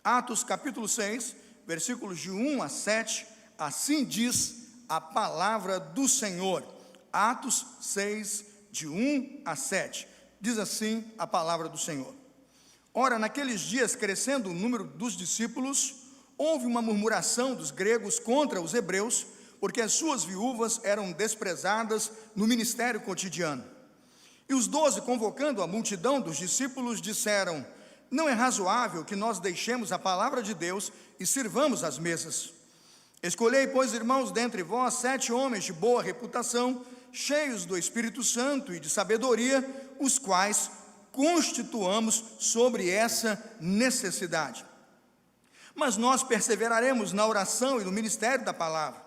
Atos capítulo 6, versículos de 1 a 7, assim diz a palavra do Senhor. Atos 6, de 1 a 7, diz assim a palavra do Senhor. Ora, naqueles dias, crescendo o número dos discípulos, houve uma murmuração dos gregos contra os hebreus, porque as suas viúvas eram desprezadas no ministério cotidiano. E os 12, convocando a multidão dos discípulos, disseram: não é razoável que nós deixemos a palavra de Deus e sirvamos às mesas. Escolhei, pois, irmãos, dentre vós 7 homens de boa reputação, cheios do Espírito Santo e de sabedoria, os quais constituamos sobre essa necessidade. Mas nós perseveraremos na oração e no ministério da palavra.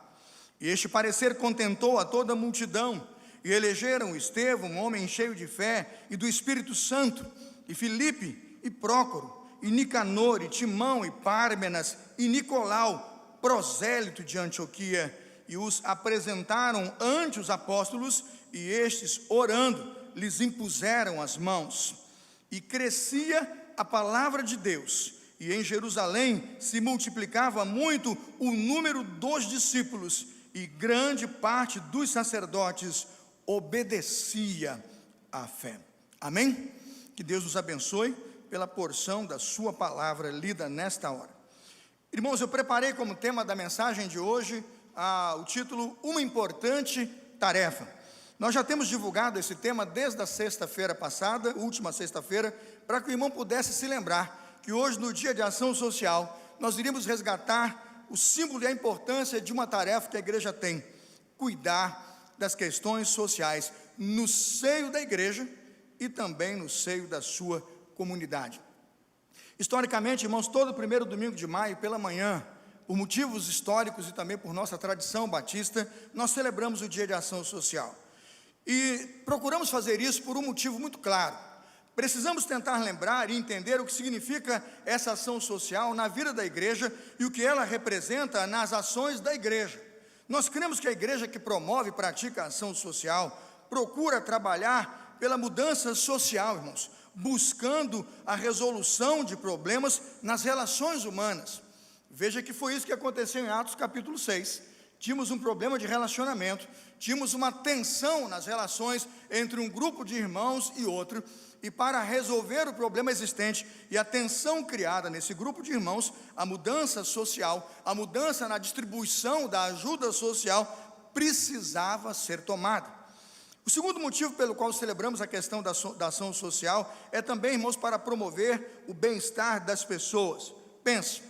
E este parecer contentou a toda a multidão, e elegeram Estevão, um homem cheio de fé e do Espírito Santo, e Filipe, e Prócoro, e Nicanor, e Timão, e Pármenas, e Nicolau, prosélito de Antioquia, e os apresentaram ante os apóstolos, e estes, orando, lhes impuseram as mãos. E crescia a palavra de Deus, e em Jerusalém se multiplicava muito o número dos discípulos, e grande parte dos sacerdotes obedecia à fé. Amém? Que Deus nos abençoe pela porção da sua palavra lida nesta hora. Irmãos, eu preparei como tema da mensagem de hoje o título, uma importante tarefa. Nós já temos divulgado esse tema desde a sexta-feira passada, última sexta-feira, para que o irmão pudesse se lembrar que hoje, no dia de ação social, nós iríamos resgatar o símbolo e a importância de uma tarefa que a igreja tem: cuidar das questões sociais no seio da igreja e também no seio da sua comunidade. Historicamente, irmãos, todo primeiro domingo de maio, pela manhã, por motivos históricos e também por nossa tradição batista, nós celebramos o dia de ação social. E procuramos fazer isso por um motivo muito claro. Precisamos tentar lembrar e entender o que significa essa ação social na vida da igreja e o que ela representa nas ações da igreja. Nós cremos que a igreja que promove e pratica a ação social procura trabalhar pela mudança social, irmãos, buscando a resolução de problemas nas relações humanas. Veja que foi isso que aconteceu em Atos capítulo 6. Tínhamos um problema de relacionamento, tínhamos uma tensão nas relações entre um grupo de irmãos e outro, e para resolver o problema existente e a tensão criada nesse grupo de irmãos, a mudança social, a mudança na distribuição da ajuda social precisava ser tomada. O segundo motivo pelo qual celebramos a questão da ação social é também, irmãos, para promover o bem-estar das pessoas. Pense,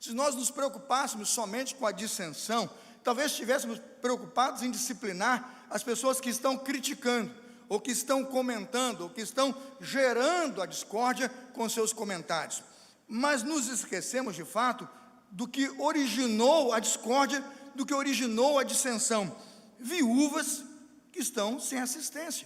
se nós nos preocupássemos somente com a dissensão, talvez estivéssemos preocupados em disciplinar as pessoas que estão criticando, ou que estão comentando, ou que estão gerando a discórdia com seus comentários. Mas nos esquecemos, de fato, do que originou a discórdia, do que originou a dissensão: viúvas que estão sem assistência.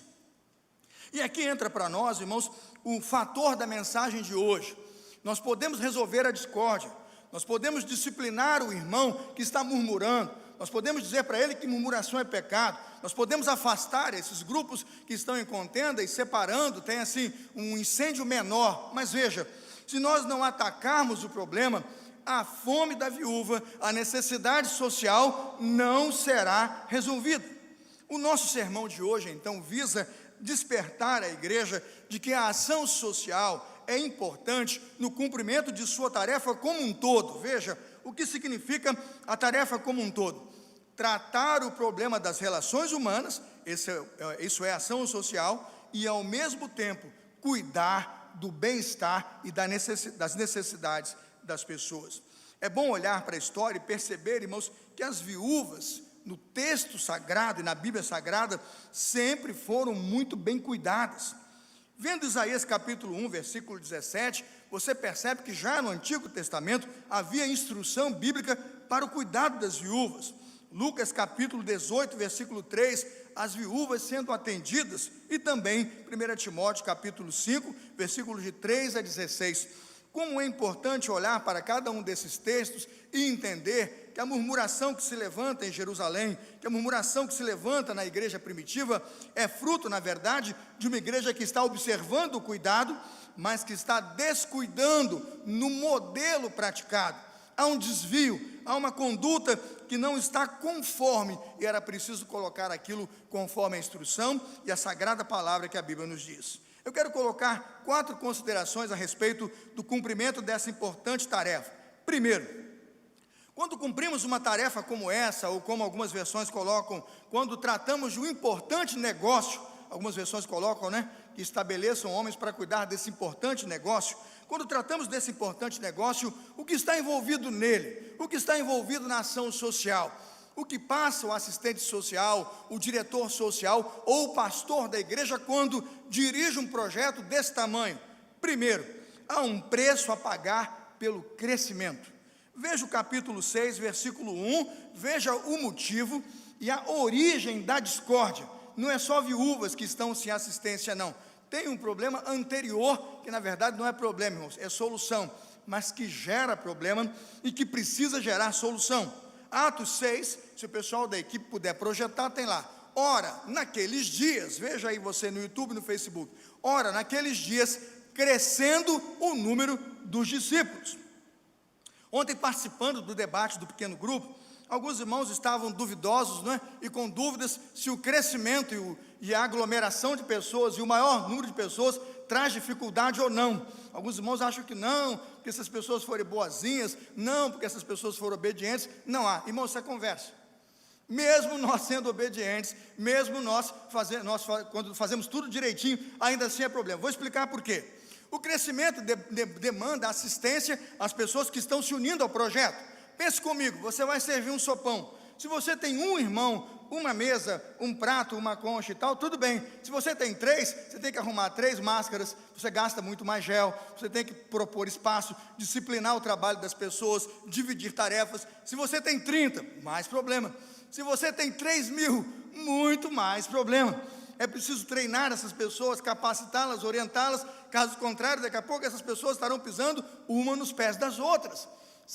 E aqui entra para nós, irmãos, o fator da mensagem de hoje. Nós podemos resolver a discórdia, nós podemos disciplinar o irmão que está murmurando, nós podemos dizer para ele que murmuração é pecado, nós podemos afastar esses grupos que estão em contenda e separando, tem assim um incêndio menor. Mas veja, se nós não atacarmos o problema, a fome da viúva, a necessidade social não será resolvida. O nosso sermão de hoje, então, visa despertar a igreja de que a ação social é importante no cumprimento de sua tarefa como um todo. Veja, o que significa a tarefa como um todo? Tratar o problema das relações humanas, isso é ação social, e ao mesmo tempo cuidar do bem-estar e das necessidades das pessoas. É bom olhar para a história e perceber, irmãos, que as viúvas no texto sagrado e na Bíblia Sagrada sempre foram muito bem cuidadas. Vendo Isaías capítulo 1, versículo 17, você percebe que já no Antigo Testamento havia instrução bíblica para o cuidado das viúvas. Lucas capítulo 18, versículo 3, as viúvas sendo atendidas, e também 1 Timóteo capítulo 5, versículos de 3 a 16. Como é importante olhar para cada um desses textos e entender que a murmuração que se levanta em Jerusalém, que a murmuração que se levanta na igreja primitiva, é fruto, na verdade, de uma igreja que está observando o cuidado, mas que está descuidando no modelo praticado. Há um desvio, há uma conduta que não está conforme, e era preciso colocar aquilo conforme a instrução e a sagrada palavra que a Bíblia nos diz. Eu quero colocar 4 considerações a respeito do cumprimento dessa importante tarefa. Primeiro, quando cumprimos uma tarefa como essa, ou como algumas versões colocam, quando tratamos de um importante negócio, algumas versões colocam, que estabeleçam homens para cuidar desse importante negócio. Quando tratamos desse importante negócio, o que está envolvido nele? O que está envolvido na ação social? O que passa o assistente social, o diretor social ou o pastor da igreja quando dirige um projeto desse tamanho? Primeiro, há um preço a pagar pelo crescimento. Veja o capítulo 6, versículo 1, veja o motivo e a origem da discórdia. Não é só viúvas que estão sem assistência, não. Tem um problema anterior, que na verdade não é problema, irmãos, é solução, mas que gera problema e que precisa gerar solução. Atos 6, se o pessoal da equipe puder projetar, tem lá. Ora, naqueles dias, veja aí você no YouTube e no Facebook. Ora, naqueles dias, crescendo o número dos discípulos. Ontem, participando do debate do pequeno grupo, alguns irmãos estavam duvidosos, e com dúvidas se o crescimento e a aglomeração de pessoas e o maior número de pessoas traz dificuldade ou não. Alguns irmãos acham que não, porque essas pessoas forem boazinhas, não, porque essas pessoas foram obedientes. Não há, irmãos, isso é conversa. Mesmo nós sendo obedientes, mesmo quando fazemos tudo direitinho, ainda assim é problema. Vou explicar por quê. O crescimento demanda assistência às pessoas que estão se unindo ao projeto. Pense comigo, você vai servir um sopão. Se você tem um irmão, uma mesa, um prato, uma concha e tal, tudo bem. Se você tem 3, você tem que arrumar 3 máscaras, você gasta muito mais gel, você tem que propor espaço, disciplinar o trabalho das pessoas, dividir tarefas. Se você tem 30, mais problema. Se você tem 3.000, muito mais problema. É preciso treinar essas pessoas, capacitá-las, orientá-las. Caso contrário, daqui a pouco essas pessoas estarão pisando uma nos pés das outras.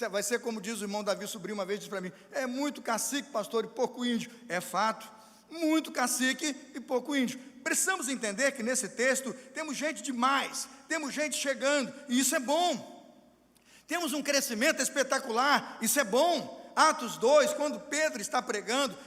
Vai ser como diz o irmão Davi Sobrinho uma vez, disse para mim, é muito cacique, pastor, e pouco índio. É fato, muito cacique e pouco índio. Precisamos entender que nesse texto temos gente demais, temos gente chegando, e isso é bom. Temos um crescimento espetacular, isso é bom. Atos 2, quando Pedro está pregando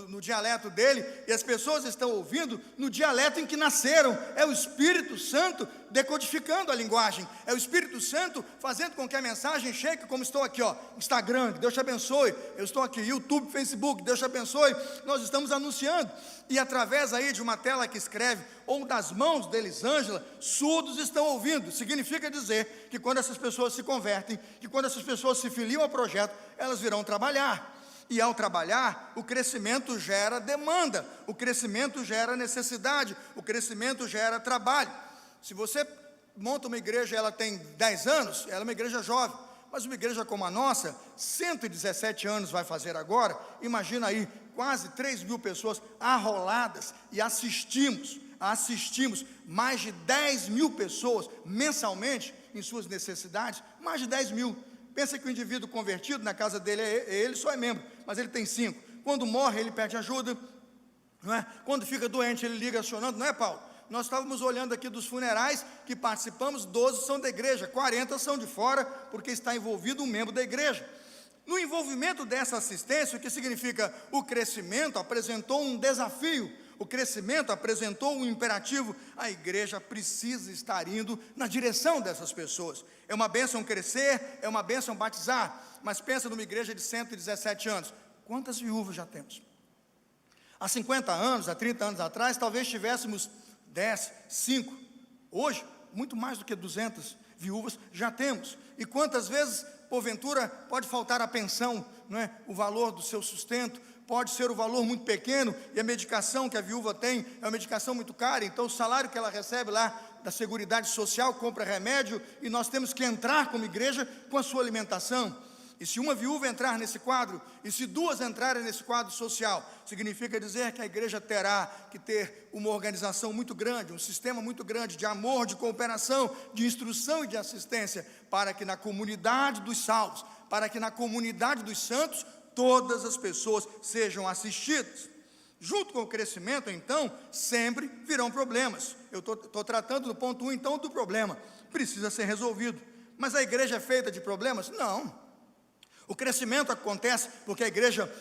no dialeto dele, e as pessoas estão ouvindo no dialeto em que nasceram. É o Espírito Santo decodificando a linguagem, é o Espírito Santo fazendo com que a mensagem chegue, como estou aqui, Instagram, que Deus te abençoe, eu estou aqui, YouTube, Facebook, Deus te abençoe, nós estamos anunciando, e através aí de uma tela que escreve, ou das mãos de Elisângela, surdos estão ouvindo. Significa dizer que quando essas pessoas se convertem, que quando essas pessoas se filiam ao projeto, elas virão trabalhar. E ao trabalhar, o crescimento gera demanda, o crescimento gera necessidade, o crescimento gera trabalho. Se você monta uma igreja, ela tem 10 anos, ela é uma igreja jovem, mas uma igreja como a nossa, 117 anos vai fazer agora, imagina aí, quase 3.000 pessoas arroladas, e assistimos mais de 10.000 pessoas mensalmente em suas necessidades, mais de 10.000. Pensa que o indivíduo convertido, na casa dele, ele só é membro, mas ele tem 5. Quando morre, ele pede ajuda, não é? Quando fica doente, ele liga acionando, não é, Paulo? Nós estávamos olhando aqui dos funerais que participamos, 12 são da igreja, 40 são de fora, porque está envolvido um membro da igreja. No envolvimento dessa assistência, o que significa o crescimento, apresentou um desafio, o crescimento apresentou um imperativo, a igreja precisa estar indo na direção dessas pessoas. É uma bênção crescer, é uma bênção batizar, mas pensa numa igreja de 117 anos, quantas viúvas já temos? Há 50 anos, há 30 anos atrás, talvez tivéssemos 10, 5, hoje, muito mais do que 200 viúvas já temos, e quantas vezes, porventura, pode faltar a pensão, não é? O valor do seu sustento, pode ser o valor muito pequeno, e a medicação que a viúva tem é uma medicação muito cara, então o salário que ela recebe lá da Seguridade Social compra remédio, e nós temos que entrar como igreja com a sua alimentação. E se uma viúva entrar nesse quadro, e se 2 entrarem nesse quadro social, significa dizer que a igreja terá que ter uma organização muito grande, um sistema muito grande de amor, de cooperação, de instrução e de assistência, para que na comunidade dos salvos, para que na comunidade dos santos, todas as pessoas sejam assistidas. Junto com o crescimento, então, sempre virão problemas. Eu estou tratando do ponto 1, então, do problema. Precisa ser resolvido. Mas a igreja é feita de problemas? Não. O crescimento acontece porque a igreja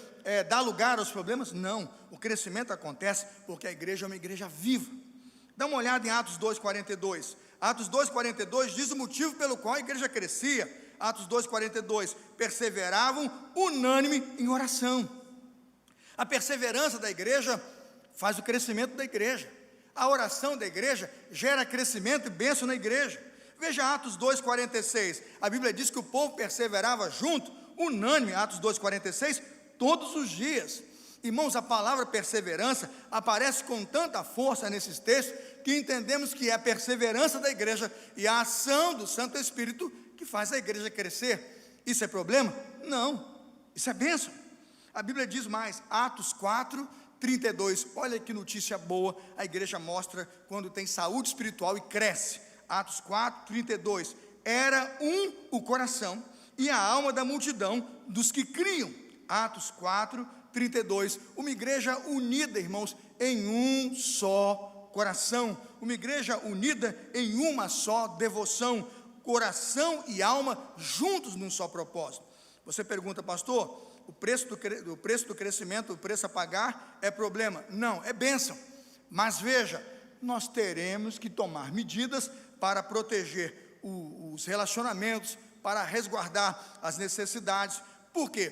dá lugar aos problemas? Não. O crescimento acontece porque a igreja é uma igreja viva. Dá uma olhada em Atos 2,42. Atos 2,42 diz o motivo pelo qual a igreja crescia. Atos 2,42, perseveravam unânime em oração. A perseverança da igreja faz o crescimento da igreja. A oração da igreja gera crescimento e bênção na igreja. Veja Atos 2,46, a Bíblia diz que o povo perseverava junto, unânime, Atos 2,46, todos os dias. Irmãos, a palavra perseverança aparece com tanta força nesses textos, que entendemos que é a perseverança da igreja e a ação do Santo Espírito que faz a igreja crescer. Isso é problema? Não, isso é bênção. A Bíblia diz mais, Atos 4:32, olha que notícia boa, a igreja mostra quando tem saúde espiritual e cresce. Atos 4:32, era o coração e a alma da multidão dos que criam. Atos 4:32, uma igreja unida, irmãos, em um só coração, uma igreja unida em uma só devoção, coração e alma juntos num só propósito. Você pergunta, pastor, o preço do crescimento, o preço a pagar é problema? Não, é bênção. Mas veja, nós teremos que tomar medidas para proteger os relacionamentos, para resguardar as necessidades. Por quê?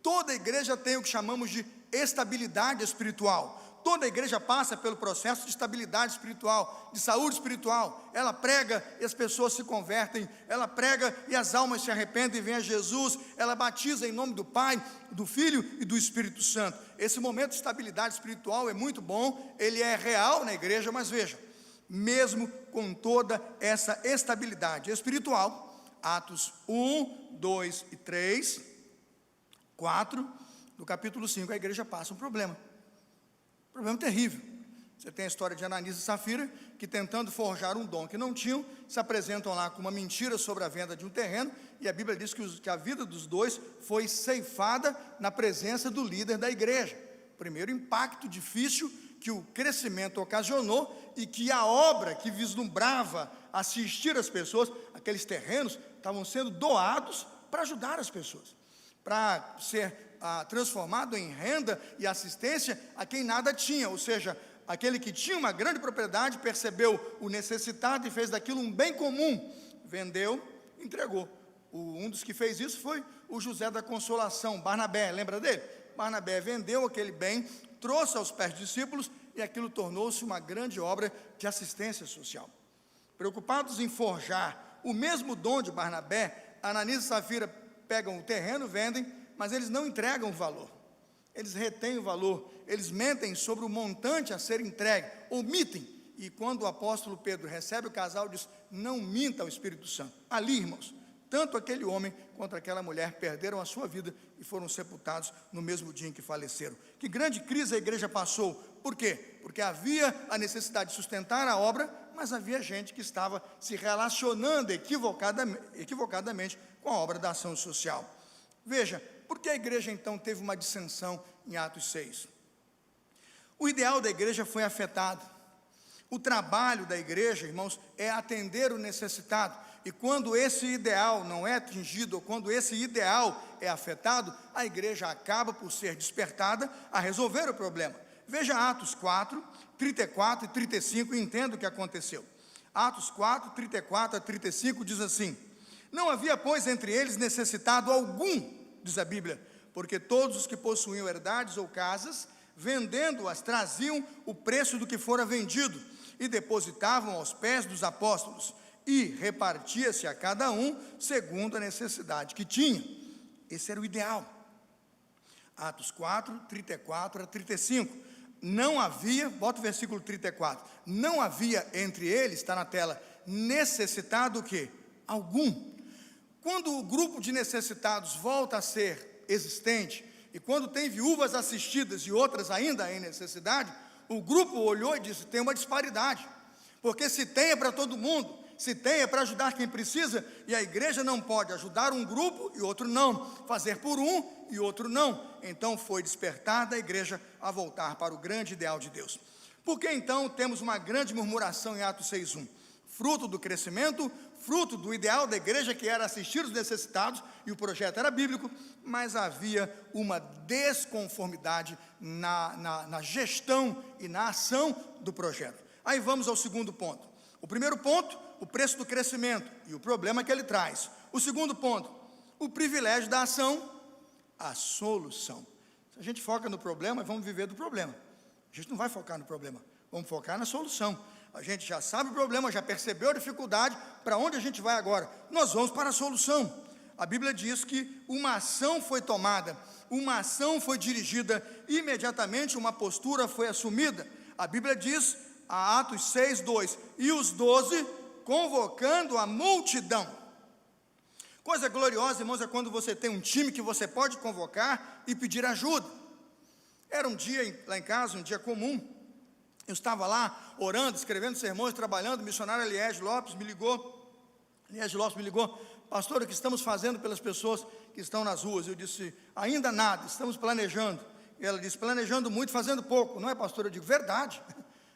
Toda igreja tem o que chamamos de estabilidade espiritual. Toda igreja passa pelo processo de estabilidade espiritual, de saúde espiritual. Ela prega e as pessoas se convertem. Ela prega e as almas se arrependem e vêm a Jesus. Ela batiza em nome do Pai, do Filho e do Espírito Santo. Esse momento de estabilidade espiritual é muito bom. Ele é real na igreja, mas veja, mesmo com toda essa estabilidade espiritual, Atos 1, 2 e 3, 4, no capítulo 5, a igreja passa um problema. Problema terrível. Você tem a história de Ananias e Safira, que tentando forjar um dom que não tinham, se apresentam lá com uma mentira sobre a venda de um terreno, e a Bíblia diz que a vida dos dois foi ceifada na presença do líder da igreja. Primeiro impacto difícil que o crescimento ocasionou, e que a obra que vislumbrava assistir as pessoas, aqueles terrenos, estavam sendo doados para ajudar as pessoas, para ser transformado em renda e assistência a quem nada tinha, ou seja, aquele que tinha uma grande propriedade, percebeu o necessitado e fez daquilo um bem comum, vendeu, entregou. Um dos que fez isso foi o José da Consolação, Barnabé, lembra dele? Barnabé vendeu aquele bem, trouxe aos pés dos discípulos, e aquilo tornou-se uma grande obra de assistência social. Preocupados em forjar o mesmo dom de Barnabé, Ananias e Safira pegam o terreno, vendem, mas eles não entregam o valor, eles retêm o valor, eles mentem sobre o montante a ser entregue, omitem. E quando o apóstolo Pedro recebe o casal, diz, não minta ao Espírito Santo. Ali, irmãos, tanto aquele homem quanto aquela mulher perderam a sua vida e foram sepultados no mesmo dia em que faleceram. Que grande crise a igreja passou. Por quê? Porque havia a necessidade de sustentar a obra, mas havia gente que estava se relacionando equivocadamente com a obra da ação social. Veja, por que a igreja então teve uma dissensão em Atos 6? O ideal da igreja foi afetado. O trabalho da igreja, irmãos, é atender o necessitado. E quando esse ideal não é atingido, ou quando esse ideal é afetado, a igreja acaba por ser despertada a resolver o problema. Veja Atos 4, 34 e 35 e entenda o que aconteceu. Atos 4, 34 a 35 diz assim, não havia, pois, entre eles necessitado algum, diz a Bíblia, porque todos os que possuíam herdades ou casas, vendendo-as, traziam o preço do que fora vendido e depositavam aos pés dos apóstolos, e repartia-se a cada um segundo a necessidade que tinha. Esse era o ideal. Atos 4, 34 a 35. Não havia, bota o versículo 34, não havia entre eles, está na tela, necessitado o quê? Algum. Quando o grupo de necessitados volta a ser existente, e quando tem viúvas assistidas e outras ainda em necessidade, o grupo olhou e disse, tem uma disparidade, porque se tem é para todo mundo, Se tem, é para ajudar quem precisa, e a igreja não pode ajudar um grupo e outro não, fazer por um e outro não. Então foi despertada a igreja a voltar para o grande ideal de Deus. Por que então temos uma grande murmuração em Atos 6:1? Fruto do crescimento, fruto do ideal da igreja, que era assistir os necessitados, e o projeto era bíblico, mas havia uma desconformidade na gestão e na ação do projeto. Aí vamos ao segundo ponto. O primeiro ponto, o preço do crescimento e o problema que ele traz. O segundo ponto, o privilégio da ação, a solução. Se a gente foca no problema, vamos viver do problema. A gente não vai focar no problema, vamos focar na solução. A gente já sabe o problema, já percebeu a dificuldade, para onde a gente vai agora? Nós vamos para a solução. A Bíblia diz que uma ação foi tomada, uma ação foi dirigida, imediatamente uma postura foi assumida. A Bíblia diz, a Atos 6:2, e os 12 convocando a multidão. Coisa gloriosa, irmãos, é quando você tem um time que você pode convocar e pedir ajuda. Era um dia lá em casa, um dia comum. Eu estava lá orando, escrevendo sermões, trabalhando. O missionário Eliege Lopes me ligou. Pastor, o que estamos fazendo pelas pessoas que estão nas ruas? Eu disse, ainda nada, estamos planejando. E ela disse, planejando muito, fazendo pouco. Não é, pastor? Eu digo, verdade,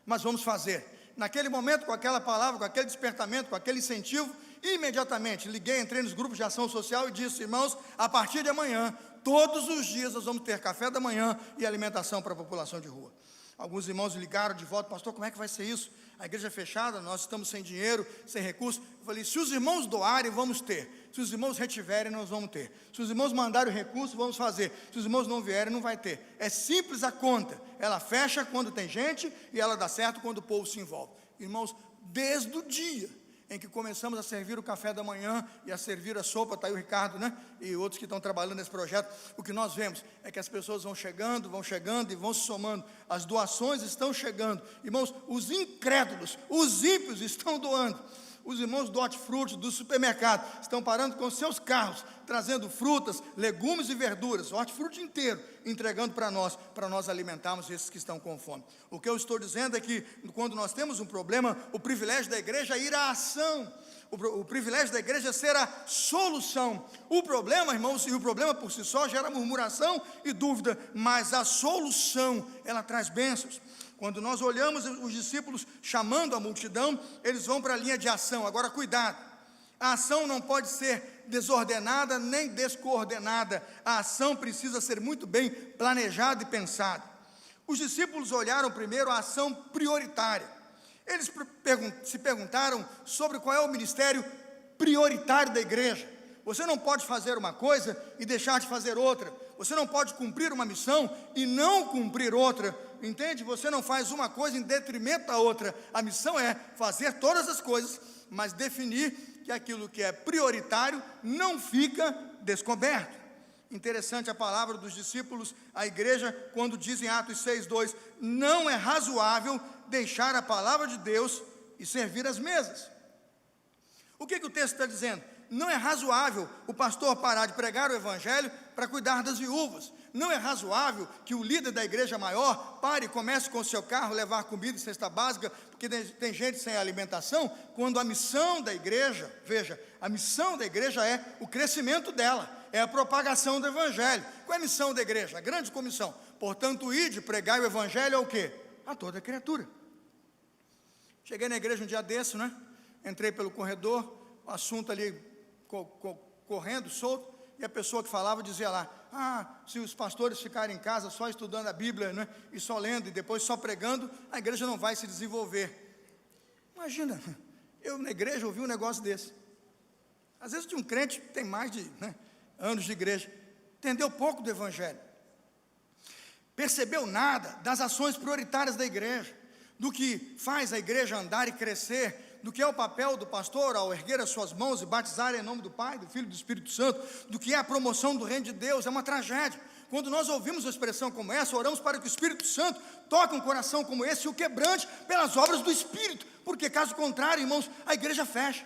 mas vamos fazer. Naquele momento, com aquela palavra, com aquele despertamento, com aquele incentivo, imediatamente liguei, entrei nos grupos de ação social e disse, irmãos, a partir de amanhã, todos os dias nós vamos ter café da manhã e alimentação para a população de rua. Alguns irmãos ligaram de volta, pastor, como é que vai ser isso? A igreja é fechada, nós estamos sem dinheiro, sem recursos. Eu falei, se os irmãos doarem, vamos ter. Se os irmãos retiverem, nós vamos ter. Se os irmãos mandarem o recurso, vamos fazer. Se os irmãos não vierem, não vai ter. É simples a conta. Ela fecha quando tem gente e ela dá certo quando o povo se envolve. Irmãos, desde o dia em que começamos a servir o café da manhã e a servir a sopa, está aí o Ricardo, né? E outros que estão trabalhando nesse projeto, o que nós vemos é que as pessoas vão chegando e vão se somando, as doações estão chegando, irmãos, os incrédulos, os ímpios estão doando. Os irmãos do hortifruti, do supermercado, estão parando com seus carros, trazendo frutas, legumes e verduras, o hortifruti inteiro, entregando para nós alimentarmos esses que estão com fome. O que eu estou dizendo é que, quando nós temos um problema, o privilégio da igreja é ir à ação, o privilégio da igreja é ser a solução. O problema, irmãos, e o problema por si só gera murmuração e dúvida, mas a solução, ela traz bênçãos. Quando nós olhamos os discípulos chamando a multidão, eles vão para a linha de ação. Agora, cuidado, a ação não pode ser desordenada nem descoordenada. A ação precisa ser muito bem planejada e pensada. Os discípulos olharam primeiro a ação prioritária. Eles se perguntaram sobre qual é o ministério prioritário da igreja. Você não pode fazer uma coisa e deixar de fazer outra. Você não pode cumprir uma missão e não cumprir outra. Entende? Você não faz uma coisa em detrimento da outra. A missão é fazer todas as coisas, mas definir que aquilo que é prioritário não fica descoberto. Interessante a palavra dos discípulos à igreja, quando diz em Atos 6:2, não é razoável deixar a palavra de Deus e servir as mesas. O que o texto está dizendo? Não é razoável o pastor parar de pregar o evangelho para cuidar das viúvas. Não é razoável que o líder da igreja maior pare e comece com o seu carro levar comida e cesta básica, porque tem gente sem alimentação, quando a missão da igreja, veja, a missão da igreja é o crescimento dela, é a propagação do evangelho. Qual é a missão da igreja? A grande comissão. Portanto, ide, pregai o evangelho ao quê? A toda criatura. Cheguei na igreja um dia desse, né? Entrei pelo corredor, o assunto ali correndo, solto, e a pessoa que falava dizia lá, se os pastores ficarem em casa só estudando a Bíblia, né, e só lendo, e depois só pregando, a igreja não vai se desenvolver. Imagina, eu na igreja ouvi um negócio desse. Às vezes de um crente que tem mais de anos de igreja, entendeu pouco do evangelho, percebeu nada das ações prioritárias da igreja, do que faz a igreja andar e crescer, do que é o papel do pastor ao erguer as suas mãos e batizar em nome do Pai, do Filho e do Espírito Santo, do que é a promoção do reino de Deus. É uma tragédia. Quando nós ouvimos uma expressão como essa, oramos para que o Espírito Santo toque um coração como esse e o quebrante pelas obras do Espírito, porque caso contrário, irmãos, a igreja fecha.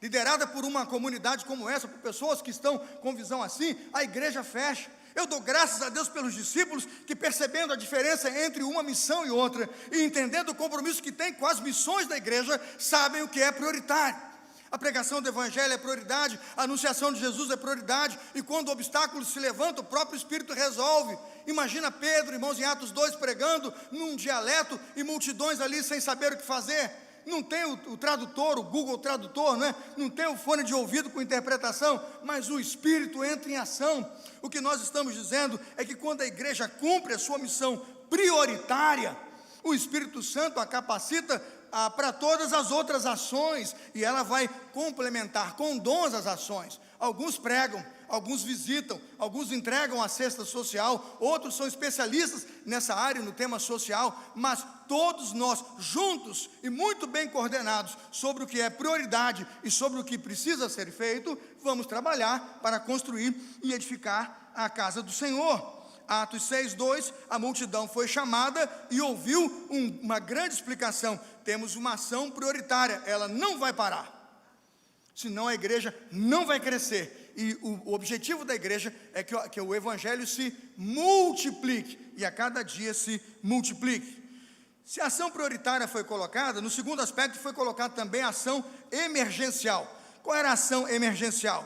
liderada por uma comunidade como essa, por pessoas que estão com visão assim, a igreja fecha. Eu dou graças a Deus pelos discípulos que, percebendo a diferença entre uma missão e outra, e entendendo o compromisso que tem com as missões da igreja, sabem o que é prioritário. A pregação do evangelho é prioridade, a anunciação de Jesus é prioridade, e quando obstáculos se levantam, o próprio Espírito resolve. Imagina Pedro, irmãos, em Atos 2, pregando num dialeto, e multidões ali sem saber o que fazer. Não tem o tradutor, o Google Tradutor, não é? Não tem o fone de ouvido com interpretação, mas o Espírito entra em ação. O que nós estamos dizendo é que quando a igreja cumpre a sua missão prioritária, o Espírito Santo a capacita para todas as outras ações, e ela vai complementar com dons as ações. Alguns pregam, alguns visitam, alguns entregam a cesta social, outros são especialistas nessa área, no tema social, mas todos nós juntos e muito bem coordenados sobre o que é prioridade e sobre o que precisa ser feito, vamos trabalhar para construir e edificar a casa do Senhor. Atos 6:2, a multidão foi chamada e ouviu uma grande explicação. Temos uma ação prioritária, ela não vai parar, senão a igreja não vai crescer. E o objetivo da igreja é que o evangelho se multiplique, e a cada dia se multiplique. Se a ação prioritária foi colocada, no segundo aspecto foi colocada também a ação emergencial. Qual era a ação emergencial?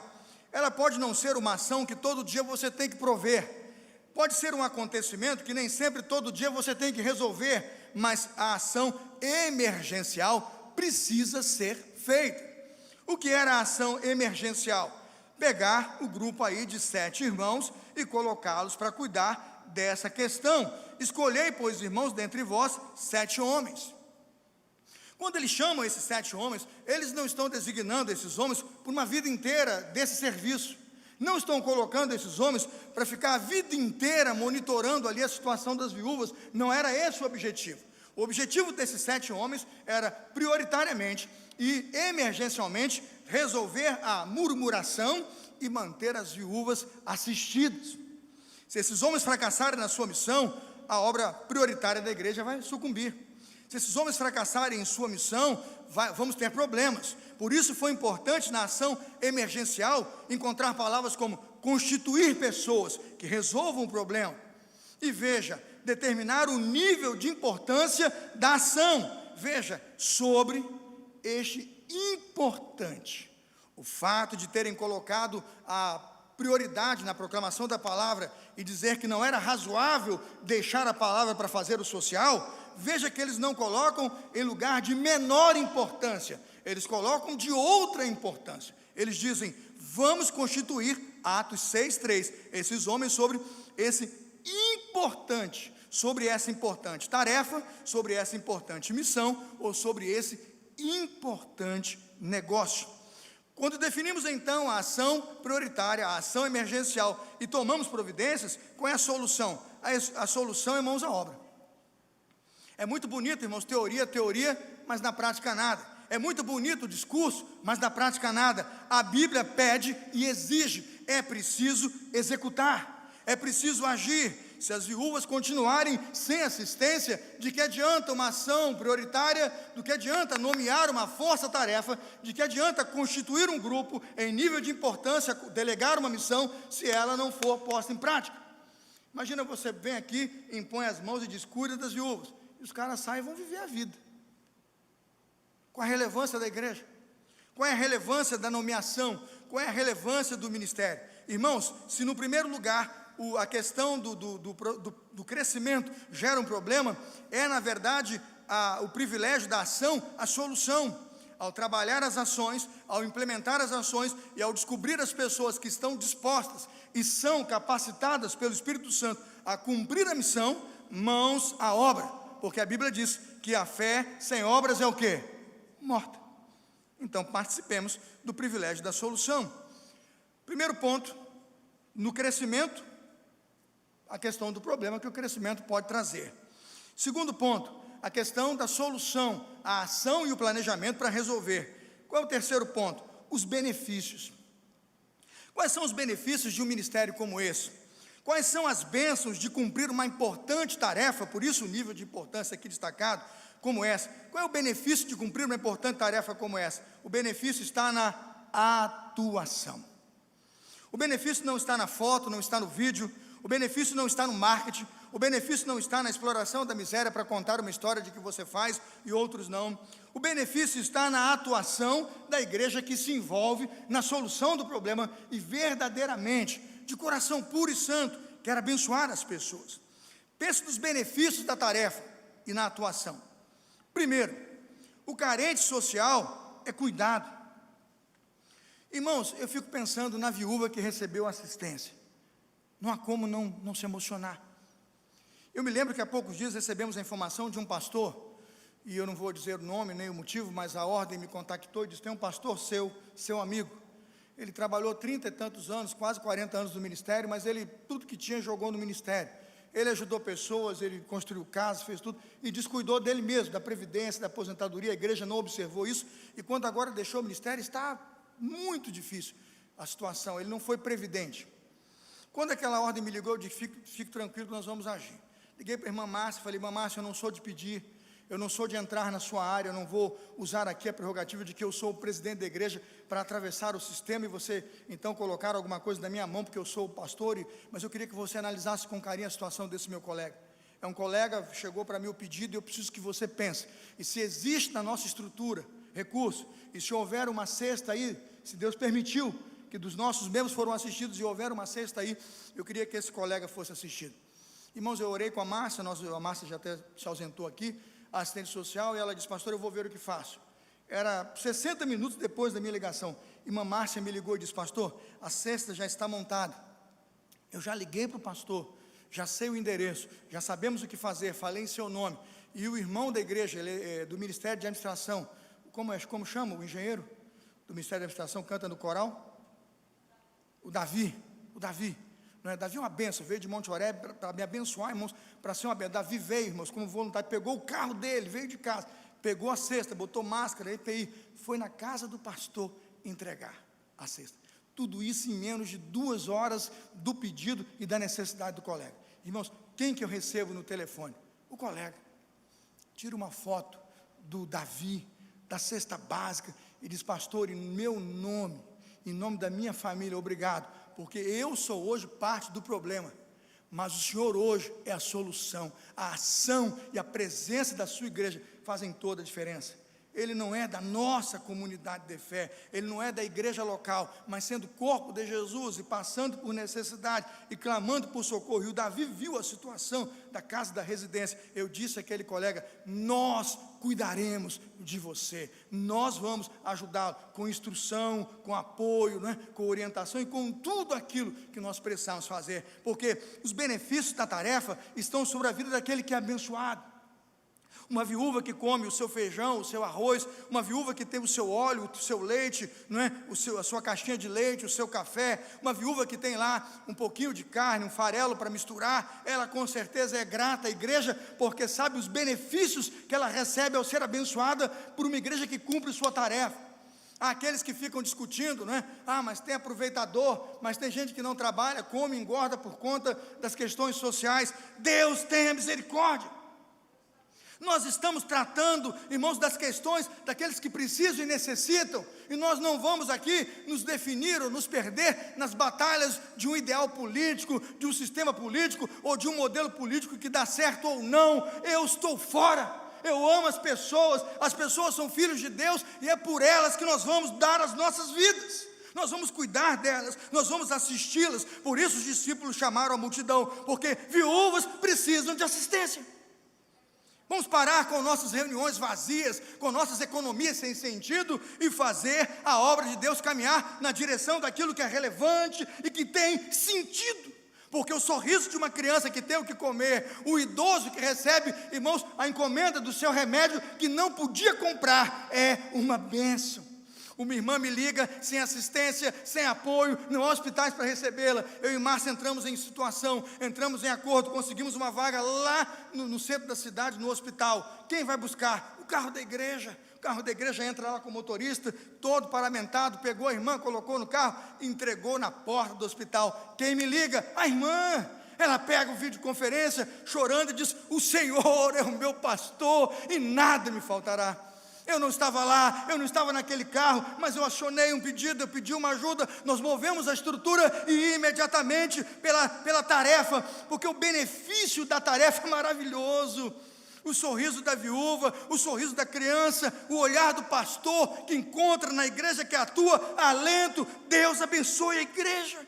Ela pode não ser uma ação que todo dia você tem que prover, pode ser um acontecimento que nem sempre todo dia você tem que resolver, mas a ação emergencial precisa ser feita. O que era a ação emergencial? Pegar o grupo aí de 7 irmãos e colocá-los para cuidar dessa questão. Escolhei, pois, irmãos, dentre vós 7 homens. Quando eles chamam esses 7 homens, eles não estão designando esses homens por uma vida inteira desse serviço. Não estão colocando esses homens para ficar a vida inteira monitorando ali a situação das viúvas. Não era esse o objetivo. O objetivo desses 7 homens era prioritariamente e emergencialmente resolver a murmuração e manter as viúvas assistidas. Se esses homens fracassarem na sua missão, a obra prioritária da igreja vai sucumbir. Se esses homens fracassarem em sua missão, vamos ter problemas. Por isso foi importante na ação emergencial encontrar palavras como constituir pessoas que resolvam o problema. E veja, determinar o nível de importância da ação. Veja, sobre este importante. O fato de terem colocado a prioridade na proclamação da palavra e dizer que não era razoável deixar a palavra para fazer o social, veja que eles não colocam em lugar de menor importância, eles colocam de outra importância. Eles dizem, vamos constituir, Atos 6:3, esses homens sobre esse importante, sobre essa importante tarefa, sobre essa importante missão, ou sobre esse importante negócio. Quando definimos então a ação prioritária, a ação emergencial, e tomamos providências, qual é a solução? A solução é mãos à obra. É muito bonito, irmãos, teoria, mas na prática nada. É muito bonito o discurso, mas na prática nada. A Bíblia pede e exige, é preciso executar, é preciso agir. Se as viúvas continuarem sem assistência, de que adianta uma ação prioritária, do que adianta nomear uma força-tarefa, de que adianta constituir um grupo em nível de importância, delegar uma missão, se ela não for posta em prática. Imagina você vem aqui, impõe as mãos e diz, cuida das viúvas, e os caras saem e vão viver a vida. Qual a relevância da igreja? Qual é a relevância da nomeação? Qual é a relevância do ministério? Irmãos, se no primeiro lugar a questão do crescimento gera um problema, é na verdade o privilégio da ação, a solução. Ao trabalhar as ações, ao implementar as ações e ao descobrir as pessoas que estão dispostas e são capacitadas pelo Espírito Santo a cumprir a missão, mãos à obra, porque a Bíblia diz que a fé sem obras é o quê? Morta. Então participemos do privilégio da solução. Primeiro ponto, no crescimento, a questão do problema que o crescimento pode trazer. Segundo ponto, a questão da solução, a ação e o planejamento para resolver. Qual é o terceiro ponto? Os benefícios. Quais são os benefícios de um ministério como esse? Quais são as bênçãos de cumprir uma importante tarefa, por isso o nível de importância aqui destacado? como essa? Qual é o benefício de cumprir uma importante tarefa como essa? O benefício está na atuação. O benefício não está na foto, não está no vídeo, o benefício não está no marketing, o benefício não está na exploração da miséria para contar uma história de que você faz e outros não. O benefício está na atuação da igreja que se envolve na solução do problema e verdadeiramente, de coração puro e santo, quer abençoar as pessoas. Pense nos benefícios da tarefa e na atuação. Primeiro, o carente social é cuidado. Irmãos, eu fico pensando na viúva que recebeu assistência. Não há como não se emocionar. Eu me lembro que há poucos dias recebemos a informação de um pastor, e eu não vou dizer o nome nem o motivo, mas a ordem me contactou e disse: tem um pastor seu amigo. Ele trabalhou 30 e tantos anos, quase 40 anos no ministério, mas ele, tudo que tinha, jogou no ministério. Ele ajudou pessoas, ele construiu casas, fez tudo, e descuidou dele mesmo, da previdência, da aposentadoria. A igreja não observou isso, e quando agora deixou o ministério, está muito difícil a situação, ele não foi previdente. Quando aquela ordem me ligou, eu disse: fique tranquilo que nós vamos agir. Liguei para a irmã Márcia, falei: irmã Márcia, eu não sou de pedir, eu não sou de entrar na sua área, eu não vou usar aqui a prerrogativa de que eu sou o presidente da igreja para atravessar o sistema e você então colocar alguma coisa na minha mão, porque eu sou o pastor, mas eu queria que você analisasse com carinho a situação desse meu colega. É um colega, chegou para mim o pedido e eu preciso que você pense, e se existe na nossa estrutura recurso, e se houver uma cesta aí, se Deus permitiu, que dos nossos membros foram assistidos e houver uma cesta aí, eu queria que esse colega fosse assistido. Irmãos, eu orei com a Márcia, a Márcia já até se ausentou aqui, a assistente social, e ela disse: pastor, eu vou ver o que faço. Era 60 minutos depois da minha ligação, irmã Márcia me ligou e disse: pastor, a cesta já está montada, eu já liguei para o pastor, já sei o endereço, já sabemos o que fazer, falei em seu nome, e o irmão da igreja, ele é do Ministério de Administração, como chama o engenheiro do Ministério de Administração, canta no coral? O Davi, não é? Davi é uma benção, veio de Monte Oreb para me abençoar, irmãos, para ser uma benção. Davi veio, irmãos, como voluntário, pegou o carro dele, veio de casa, pegou a cesta, botou máscara, EPI, foi na casa do pastor entregar a cesta. Tudo isso em menos de 2 horas do pedido e da necessidade do colega. Irmãos, quem que eu recebo no telefone? O colega. Tira uma foto do Davi, da cesta básica, e diz: pastor, em meu nome, em nome da minha família, obrigado, porque eu sou hoje parte do problema, mas o Senhor hoje é a solução. A ação e a presença da sua igreja fazem toda a diferença. Ele não é da nossa comunidade de fé, ele não é da igreja local, mas sendo corpo de Jesus e passando por necessidade e clamando por socorro. E o Davi viu a situação da casa da residência. Eu disse àquele colega: nós cuidaremos de você, nós vamos ajudá-lo com instrução, com apoio, né, com orientação e com tudo aquilo que nós precisamos fazer, porque os benefícios da tarefa estão sobre a vida daquele que é abençoado. Uma viúva que come o seu feijão, o seu arroz, uma viúva que tem o seu óleo, o seu leite, não é? A sua caixinha de leite, o seu café, uma viúva que tem lá um pouquinho de carne, um farelo para misturar, ela com certeza é grata à igreja, porque sabe os benefícios que ela recebe ao ser abençoada por uma igreja que cumpre sua tarefa. Há aqueles que ficam discutindo, não é? Mas tem aproveitador, mas tem gente que não trabalha, come, engorda por conta das questões sociais. Deus tenha misericórdia. Nós estamos tratando, irmãos, das questões daqueles que precisam e necessitam, e nós não vamos aqui nos definir ou nos perder nas batalhas de um ideal político, de um sistema político ou de um modelo político que dá certo ou não. Eu estou fora. Eu amo as pessoas são filhos de Deus e é por elas que nós vamos dar as nossas vidas. Nós vamos cuidar delas, nós vamos assisti-las. Por isso os discípulos chamaram a multidão, porque viúvas precisam de assistência. Vamos parar com nossas reuniões vazias, com nossas economias sem sentido e fazer a obra de Deus caminhar na direção daquilo que é relevante e que tem sentido. Porque o sorriso de uma criança que tem o que comer, o idoso que recebe, irmãos, a encomenda do seu remédio que não podia comprar, é uma bênção. Uma irmã me liga, sem assistência, sem apoio, não há hospitais para recebê-la. Eu e Márcia entramos em situação, entramos em acordo, conseguimos uma vaga lá no centro da cidade, no hospital. Quem vai buscar? O carro da igreja. O carro da igreja entra lá com o motorista, todo paramentado, pegou a irmã, colocou no carro, entregou na porta do hospital. Quem me liga? A irmã. Ela pega o videoconferência, chorando, e diz: o Senhor é o meu pastor e nada me faltará. Eu não estava lá, eu não estava naquele carro, mas eu acionei um pedido, eu pedi uma ajuda, nós movemos a estrutura e imediatamente pela tarefa, porque o benefício da tarefa é maravilhoso. O sorriso da viúva, o sorriso da criança, o olhar do pastor que encontra na igreja que atua, alento. Deus abençoe a igreja.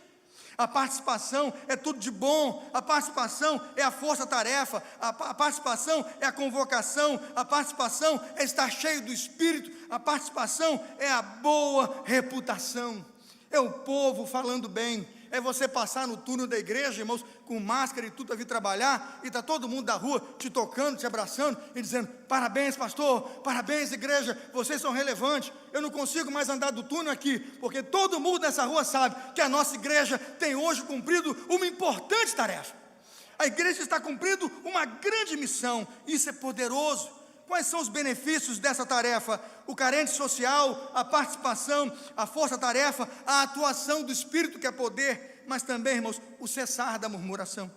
A participação é tudo de bom, a participação é a força-tarefa, a participação é a convocação, a participação é estar cheio do Espírito, a participação é a boa reputação, é o povo falando bem, é você passar no túnel da igreja, irmãos, com máscara e tudo, a vir trabalhar, e está todo mundo da rua te tocando, te abraçando, e dizendo: parabéns pastor, parabéns igreja, vocês são relevantes. Eu não consigo mais andar do túnel aqui, porque todo mundo nessa rua sabe que a nossa igreja tem hoje cumprido uma importante tarefa. A igreja está cumprindo uma grande missão, isso é poderoso. Quais são os benefícios dessa tarefa? O carente social, a participação, a força-tarefa, a atuação do Espírito, que é poder, mas também, irmãos, o cessar da murmuração.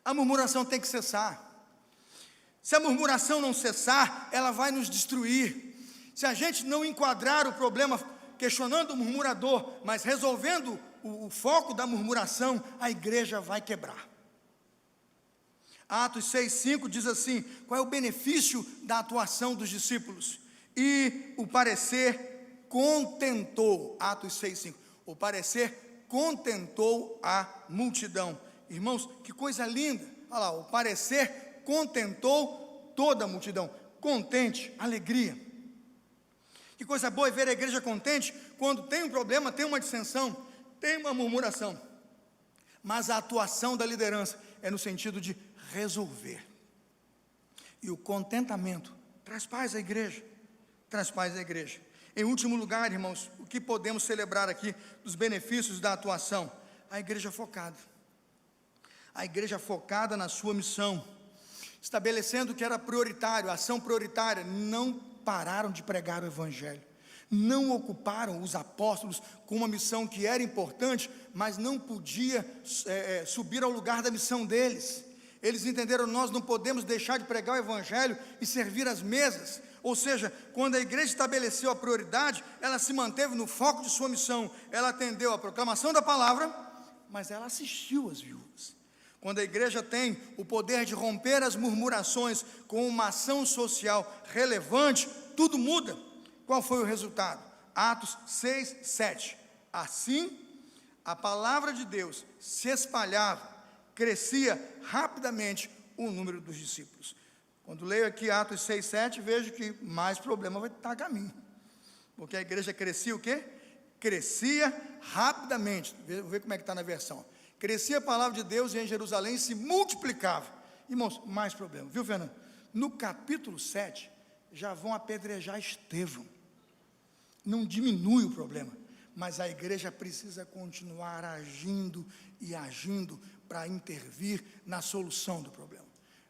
A murmuração tem que cessar. Se a murmuração não cessar, ela vai nos destruir. Se a gente não enquadrar o problema questionando o murmurador, mas resolvendo o foco da murmuração, a igreja vai quebrar. Atos 6,5 diz assim: qual é o benefício da atuação dos discípulos? E o parecer contentou, Atos 6,5, o parecer contentou a multidão. Irmãos, que coisa linda, olha lá, o parecer contentou toda a multidão, contente, alegria. Que coisa boa é ver a igreja contente, quando tem um problema, tem uma dissensão, tem uma murmuração, mas a atuação da liderança é no sentido de resolver, e o contentamento traz paz à igreja, traz paz à igreja. Em último lugar, irmãos, o que podemos celebrar aqui dos benefícios da atuação? A igreja focada na sua missão, estabelecendo que era prioritário, a ação prioritária. Não pararam de pregar o evangelho, não ocuparam os apóstolos com uma missão que era importante, mas não podia subir ao lugar da missão deles. Eles entenderam: nós não podemos deixar de pregar o evangelho e servir as mesas. Ou seja, quando a igreja estabeleceu a prioridade, ela se manteve no foco de sua missão. Ela atendeu à proclamação da palavra, mas ela assistiu às viúvas. Quando a igreja tem o poder de romper as murmurações com uma ação social relevante, tudo muda. Qual foi o resultado? Atos 6:7. Assim, a palavra de Deus se espalhava, crescia rapidamente o número dos discípulos. Quando leio aqui Atos 6:7, vejo que mais problema vai estar a caminho, porque a igreja crescia o quê? Crescia rapidamente. Vou ver como é que está na versão. Crescia a palavra de Deus e em Jerusalém se multiplicava. Irmãos, mais problema, viu, Fernando? No capítulo 7, já vão apedrejar Estevão. Não diminui o problema, mas a igreja precisa continuar agindo e agindo para intervir na solução do problema.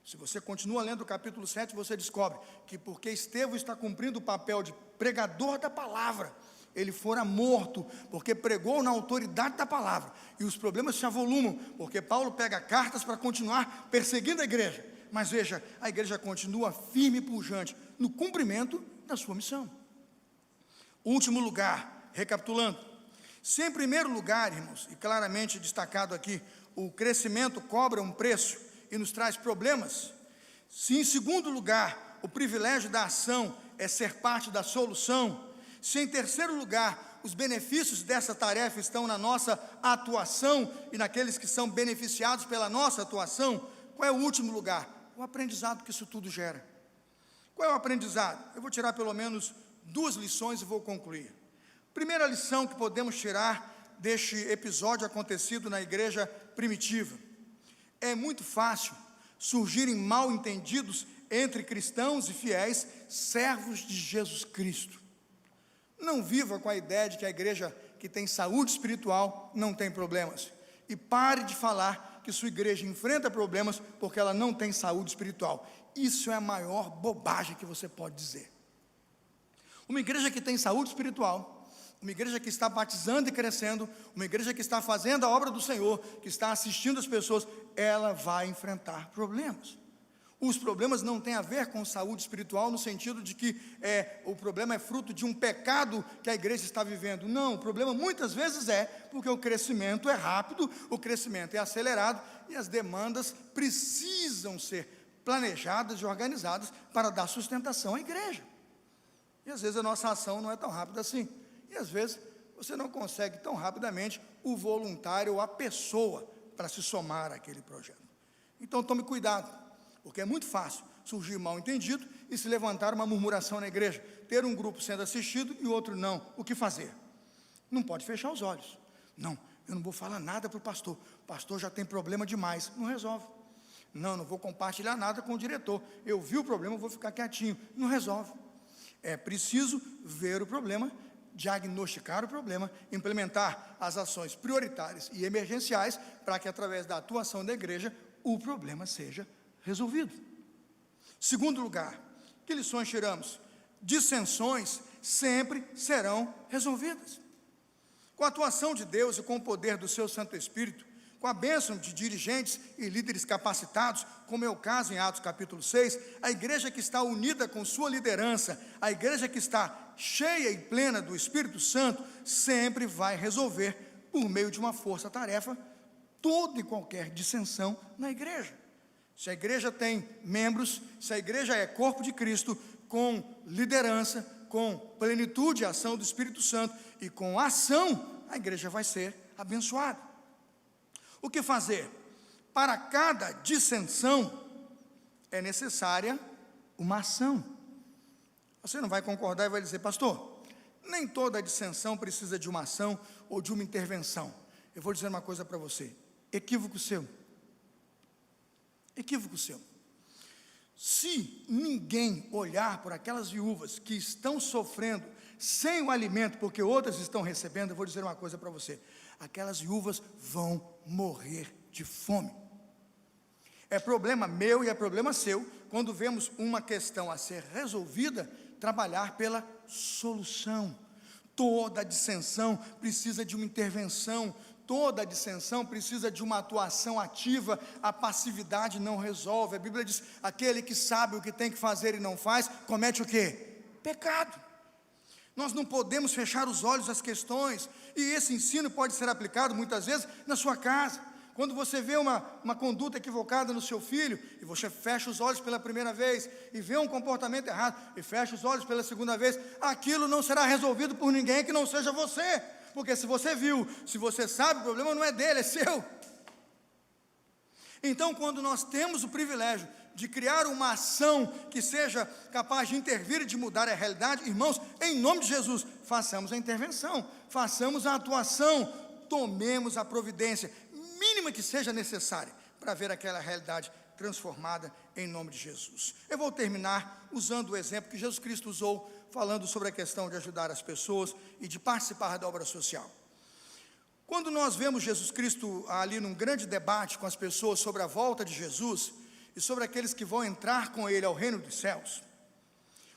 Se você continua lendo o capítulo 7, você descobre que porque Estevão está cumprindo o papel de pregador da palavra, ele fora morto, porque pregou na autoridade da palavra, e os problemas se avolumam, porque Paulo pega cartas para continuar perseguindo a igreja, mas veja, a igreja continua firme e pujante no cumprimento da sua missão. Último lugar, recapitulando, se em primeiro lugar, irmãos, e claramente destacado aqui, o crescimento cobra um preço e nos traz problemas, se em segundo lugar, o privilégio da ação é ser parte da solução, se em terceiro lugar, os benefícios dessa tarefa estão na nossa atuação e naqueles que são beneficiados pela nossa atuação, qual é o último lugar? O aprendizado que isso tudo gera. Qual é o aprendizado? Eu vou tirar pelo menos 2 lições e vou concluir. Primeira lição que podemos tirar deste episódio acontecido na igreja primitiva: é muito fácil surgirem mal-entendidos entre cristãos e fiéis, servos de Jesus Cristo. Não viva com a ideia de que a igreja que tem saúde espiritual não tem problemas, e pare de falar que sua igreja enfrenta problemas porque ela não tem saúde espiritual. Isso é a maior bobagem que você pode dizer. Uma igreja que tem saúde espiritual, uma igreja que está batizando e crescendo, uma igreja que está fazendo a obra do Senhor, que está assistindo as pessoas, ela vai enfrentar problemas. Os problemas não têm a ver com saúde espiritual, no sentido de que o problema é fruto de um pecado que a igreja está vivendo. Não, o problema muitas vezes é porque o crescimento é rápido, o crescimento é acelerado, e as demandas precisam ser planejadas e organizadas para dar sustentação à igreja. E às vezes a nossa ação não é tão rápida assim. E às vezes você não consegue tão rapidamente o voluntário ou a pessoa para se somar àquele projeto. Então tome cuidado, porque é muito fácil surgir mal entendido e se levantar uma murmuração na igreja, ter um grupo sendo assistido e outro não. O que fazer? Não pode fechar os olhos. Não, eu não vou falar nada para o pastor já tem problema demais. Não resolve. Não vou compartilhar nada com o diretor, eu vi o problema, eu vou ficar quietinho. Não resolve. É preciso ver o problema, diagnosticar o problema, implementar as ações prioritárias e emergenciais para que através da atuação da igreja o problema seja resolvido. Segundo lugar, que lições tiramos? Dissensões sempre serão resolvidas. Com a atuação de Deus e com o poder do seu Santo Espírito, com a bênção de dirigentes e líderes capacitados, como é o caso em Atos capítulo 6, a igreja que está unida com sua liderança, a igreja que está cheia e plena do Espírito Santo, sempre vai resolver, por meio de uma força-tarefa, toda e qualquer dissensão na igreja. Se a igreja tem membros, se a igreja é corpo de Cristo, com liderança, com plenitude e ação do Espírito Santo e com ação, a igreja vai ser abençoada. O que fazer? Para cada dissensão é necessária uma ação. Você não vai concordar e vai dizer, pastor, nem toda dissensão precisa de uma ação ou de uma intervenção. Eu vou dizer uma coisa para você, equívoco seu. Equívoco seu. Se ninguém olhar por aquelas viúvas que estão sofrendo sem o alimento, porque outras estão recebendo, eu vou dizer uma coisa para você, aquelas viúvas vão morrer de fome. É problema meu e é problema seu, quando vemos uma questão a ser resolvida, trabalhar pela solução. Toda dissensão precisa de uma intervenção, toda dissensão precisa de uma atuação ativa, a passividade não resolve. A Bíblia diz, aquele que sabe o que tem que fazer e não faz, comete o quê? Pecado. Nós não podemos fechar os olhos às questões, e esse ensino pode ser aplicado muitas vezes na sua casa. Quando você vê uma conduta equivocada no seu filho, e você fecha os olhos pela primeira vez, e vê um comportamento errado, e fecha os olhos pela segunda vez, aquilo não será resolvido por ninguém que não seja você, porque se você viu, se você sabe, o problema não é dele, é seu. Então, quando nós temos o privilégio de criar uma ação que seja capaz de intervir e de mudar a realidade, irmãos, em nome de Jesus, façamos a intervenção, façamos a atuação, tomemos a providência, mínima que seja necessária, para ver aquela realidade transformada em nome de Jesus. Eu vou terminar usando o exemplo que Jesus Cristo usou, falando sobre a questão de ajudar as pessoas e de participar da obra social. Quando nós vemos Jesus Cristo ali num grande debate com as pessoas sobre a volta de Jesus, e sobre aqueles que vão entrar com ele ao reino dos céus,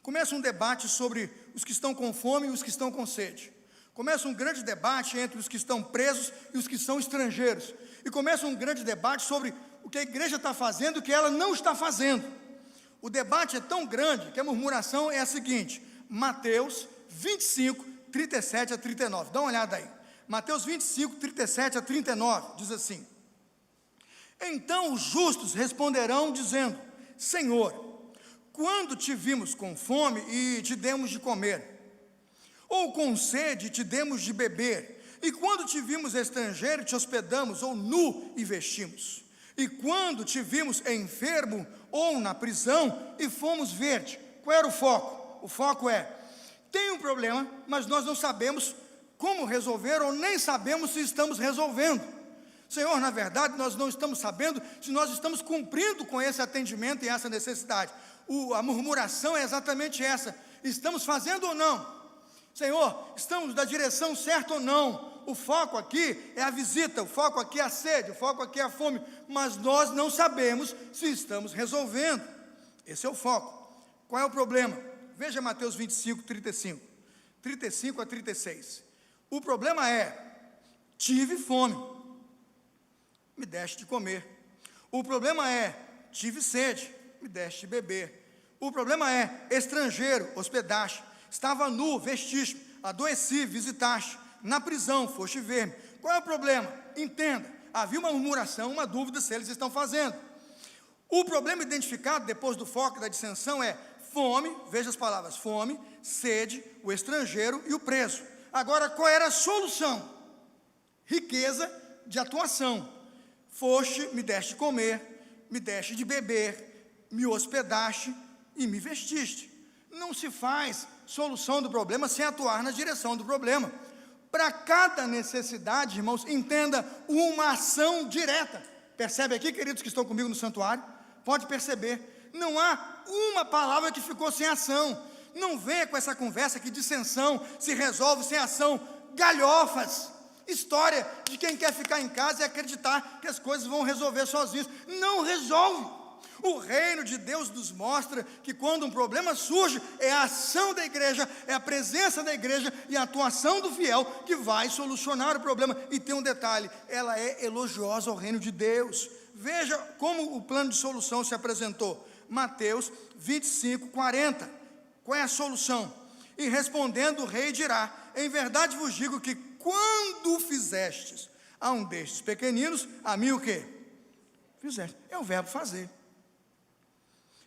começa um debate sobre os que estão com fome e os que estão com sede. Começa um grande debate entre os que estão presos e os que são estrangeiros. E começa um grande debate sobre o que a igreja está fazendo e o que ela não está fazendo. O debate é tão grande que a murmuração é a seguinte, Mateus 25, 37 a 39, dá uma olhada aí. Mateus 25, 37 a 39, diz assim, então os justos responderão dizendo, Senhor, quando te vimos com fome e te demos de comer, ou com sede e te demos de beber, e quando te vimos estrangeiro te hospedamos, ou nu e vestimos, e quando te vimos enfermo ou na prisão e fomos ver-te. Qual era o foco? O foco é, tem um problema, mas nós não sabemos como resolver, ou nem sabemos se estamos resolvendo. Senhor, na verdade, nós não estamos sabendo se nós estamos cumprindo com esse atendimento e essa necessidade. A murmuração é exatamente essa, estamos fazendo ou não? Senhor, estamos na direção certa ou não? O foco aqui é a visita, o foco aqui é a sede, o foco aqui é a fome, mas nós não sabemos se estamos resolvendo. Esse é o foco. Qual é o problema? Veja Mateus 25, 35 a 36. O problema é: tive fome, me deste de comer. O problema é: tive sede, me deste de beber. O problema é: estrangeiro, hospedaste. Estava nu, vestiste. Adoeci, visitaste. Na prisão, foste ver-me. Qual é o problema? Entenda, havia uma murmuração, uma dúvida se eles estão fazendo. O problema identificado depois do foco da dissensão é fome, veja as palavras: fome, sede, o estrangeiro e o preso. Agora, qual era a solução? Riqueza de atuação. Foste, me deste de comer, me deste de beber, me hospedaste e me vestiste. Não se faz solução do problema sem atuar na direção do problema. Para cada necessidade, irmãos, entenda uma ação direta. Percebe aqui, queridos que estão comigo no santuário? Pode perceber, não há uma palavra que ficou sem ação. Não venha com essa conversa que dissensão se resolve sem ação. Galhofas, história de quem quer ficar em casa e acreditar que as coisas vão resolver sozinhos. Não resolve. O reino de Deus nos mostra que quando um problema surge, é a ação da igreja, é a presença da igreja e a atuação do fiel que vai solucionar o problema. E tem um detalhe: ela é elogiosa ao reino de Deus. Veja como o plano de solução se apresentou. Mateus 25, 40. Qual é a solução? E respondendo o rei dirá: em verdade vos digo que quando fizestes a um destes pequeninos, a mim o quê? Fizeste. É o verbo fazer.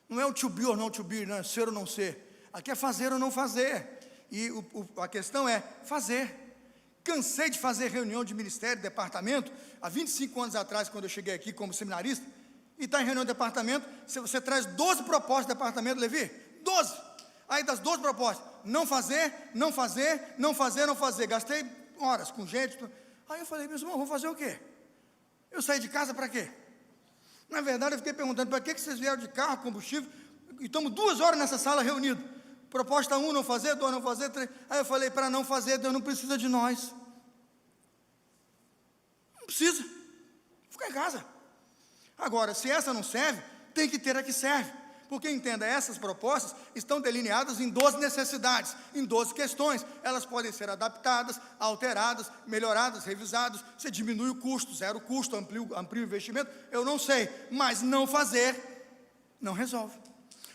Não é o to be ou não to be, não é ser ou não ser. Aqui é fazer ou não fazer. E a questão é fazer. Cansei de fazer reunião de ministério, departamento. Há 25 anos atrás, quando eu cheguei aqui como seminarista, e está em reunião de departamento, você traz 12 propostas de departamento, Levi? 12. Aí das 12 propostas, não fazer, não fazer, não fazer, não fazer. Gastei horas com gente. Aí eu falei: meus irmãos, vou fazer o quê? Eu saí de casa para quê? Na verdade, eu fiquei perguntando: para que vocês vieram de carro, combustível, e estamos 2 horas nessa sala reunidos? Proposta 1, não fazer, 2, não fazer, 3. Aí eu falei: para não fazer, Deus não precisa de nós. Não precisa. Fica em casa. Agora, se essa não serve, tem que ter a que serve. Porque, entenda, essas propostas estão delineadas em 12 necessidades, em 12 questões. Elas podem ser adaptadas, alteradas, melhoradas, revisadas. Você diminui o custo, zero custo, amplia o investimento, eu não sei. Mas não fazer, não resolve.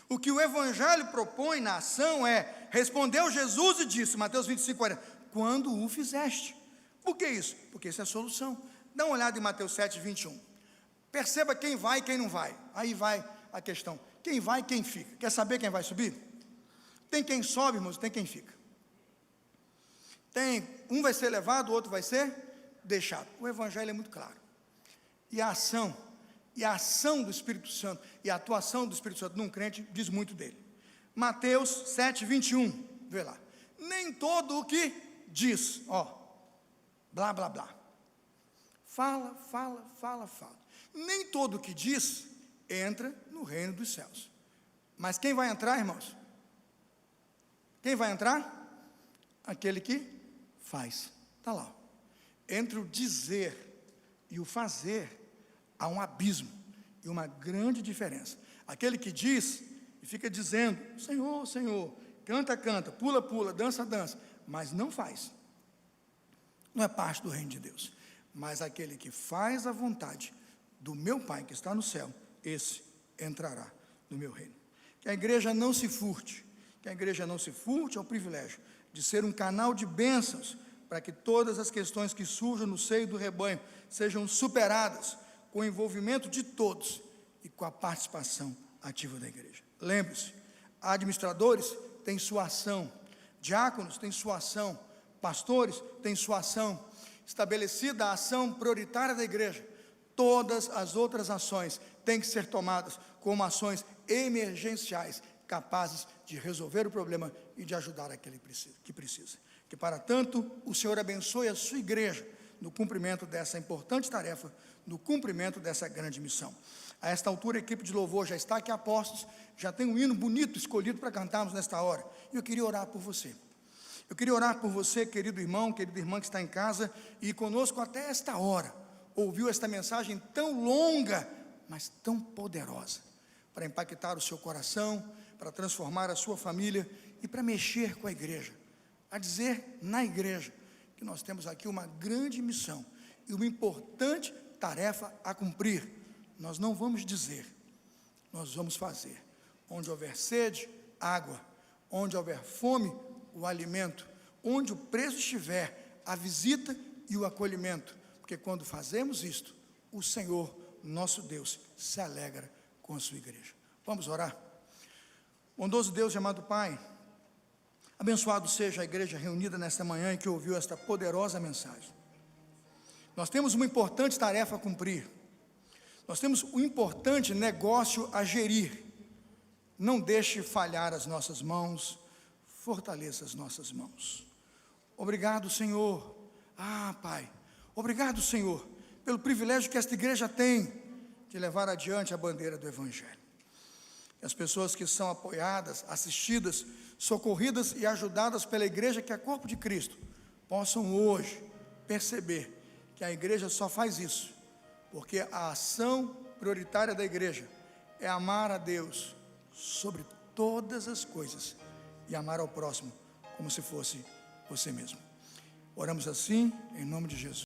O que o Evangelho propõe na ação é: respondeu Jesus e disse, Mateus 25, 40, quando o fizeste. Por que isso? Porque isso é a solução. Dá uma olhada em Mateus 7, 21. Perceba quem vai e quem não vai. Aí vai a questão: quem vai e quem fica. Quer saber quem vai subir? Tem quem sobe, irmãos, tem quem fica. Tem, um vai ser levado, o outro vai ser deixado. O Evangelho é muito claro. E a ação do Espírito Santo, e a atuação do Espírito Santo num crente, diz muito dele. Mateus 7, 21, vê lá. Nem todo o que diz, blá, blá, blá. Fala. Nem todo o que diz entra no reino dos céus. Mas quem vai entrar, irmãos? Quem vai entrar? Aquele que faz. Está lá. Entre o dizer e o fazer, há um abismo e uma grande diferença. Aquele que diz e fica dizendo: Senhor, Senhor, canta, canta, pula, pula, dança, dança, mas não faz, não é parte do reino de Deus. Mas aquele que faz a vontade do meu Pai que está no céu, esse entrará no meu reino. Que a igreja não se furte, ao privilégio de ser um canal de bênçãos, para que todas as questões que surjam no seio do rebanho sejam superadas com o envolvimento de todos e com a participação ativa da igreja. Lembre-se, administradores têm sua ação, diáconos têm sua ação, pastores têm sua ação. Estabelecida a ação prioritária da igreja, todas as outras ações têm que ser tomadas como ações emergenciais, capazes de resolver o problema e de ajudar aquele que precisa. Que para tanto o Senhor abençoe a sua igreja no cumprimento dessa importante tarefa, no cumprimento dessa grande missão. A esta altura a equipe de louvor já está aqui a postos, já tem um hino bonito escolhido para cantarmos nesta hora, e eu queria orar por você. Eu queria orar por você, querido irmão, querida irmã que está em casa e conosco até esta hora, ouviu esta mensagem tão longa, mas tão poderosa, para impactar o seu coração, para transformar a sua família e para mexer com a igreja, a dizer na igreja que nós temos aqui uma grande missão e uma importante tarefa a cumprir. Nós não vamos dizer, nós vamos fazer. Onde houver sede, água. Onde houver fome, o alimento. Onde o preso estiver, a visita e o acolhimento. Porque quando fazemos isto, o Senhor, nosso Deus, se alegra com a sua igreja. Vamos orar? Bondoso Deus e amado Pai, abençoado seja a igreja reunida nesta manhã e que ouviu esta poderosa mensagem. Nós temos uma importante tarefa a cumprir. Nós temos um importante negócio a gerir. Não deixe falhar as nossas mãos, fortaleça as nossas mãos. Obrigado, Senhor. Pai, obrigado, Senhor, pelo privilégio que esta igreja tem de levar adiante a bandeira do Evangelho. As pessoas que são apoiadas, assistidas, socorridas e ajudadas pela igreja, que é corpo de Cristo, possam hoje perceber que a igreja só faz isso porque a ação prioritária da igreja é amar a Deus sobre todas as coisas e amar ao próximo como se fosse você mesmo. Oramos assim, em nome de Jesus.